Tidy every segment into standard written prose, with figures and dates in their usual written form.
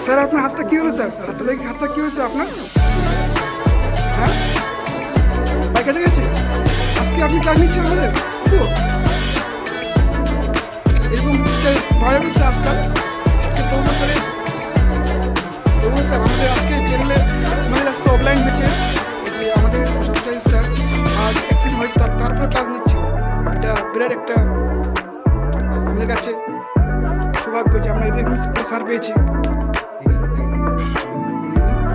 Sir আপনার হাতটা কি হলো স্যার? হাতটা কি হয়েছে আপনার? হ্যাঁ, পায়ে কেটে গেছে। আজকে আপনি ক্লাস নিচ্ছেন আমাদের? এরকম পাওয়া যাবে স্যার আজকাল? তবু স্যার আমাদের আজকে চ্যানেলে আমাদের আজকে অফলাইন হয়েছে যে আমাদের সরকারি স্যার আজ অ্যাক্সিডেন্ট হয়েছে, তারপরে ক্লাস নিচ্ছে। এটা বিরাট একটা আমাদের কাছে সৌভাগ্য যে আমরা এরকম স্যার পেয়েছি।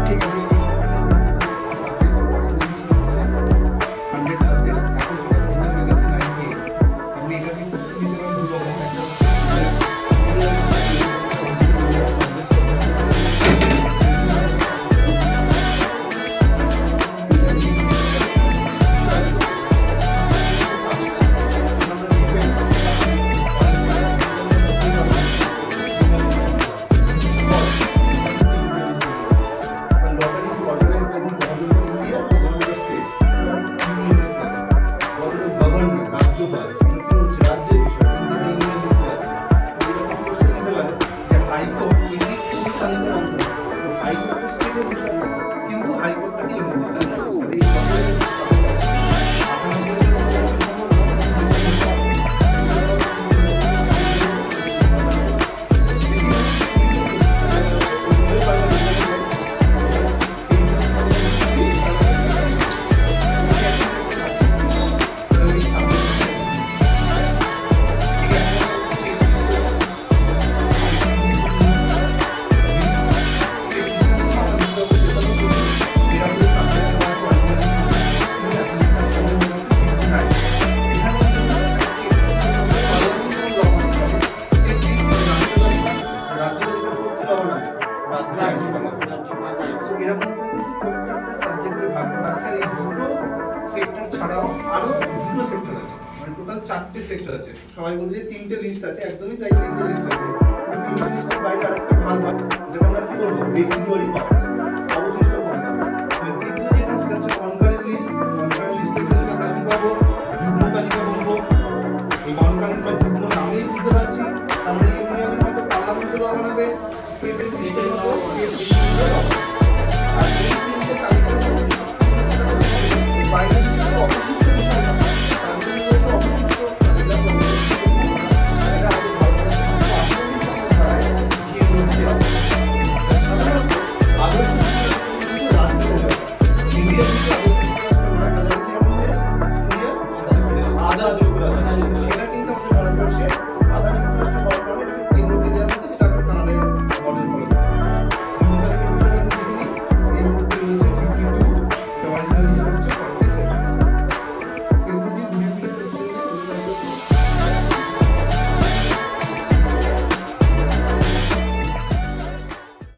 ঠিক আছে। কিন্তু হাইকোর্টটাকে এরকম করে কিন্তু প্রত্যেকটা সাবজেক্টের ভাগ করা আছে। এই দুটো সেক্টর ছাড়াও আরো দুটো সেক্টর আছে, মানে টোটাল 4টে সেক্টর আছে। সবাই বলছে যে 3টে লিস্ট আছে, একদমই তাই, 3টে লিস্ট আছে। এই 3টে লিস্টের বাইরে আরেকটা ভাগ হয়, যেটা আমরা কি করবো, রেসিডুয়ারি পাবো, অবশিষ্ট পাবো। মানে তৃতীয় যেটা সেটা হচ্ছে কনকারেন্ট লিস্ট। কনকারেন্ট লিস্টের ক্ষেত্রে আমরা কি পাবো, যুগ্ম তালিকা বলবো। এই কনকারেন্ট বা যুগ্ম নামেই বুঝতে পারছি, তাহলে ইউনিয়নের মতো পার্লামেন্টের বানাবে, স্টেটের লিস্টের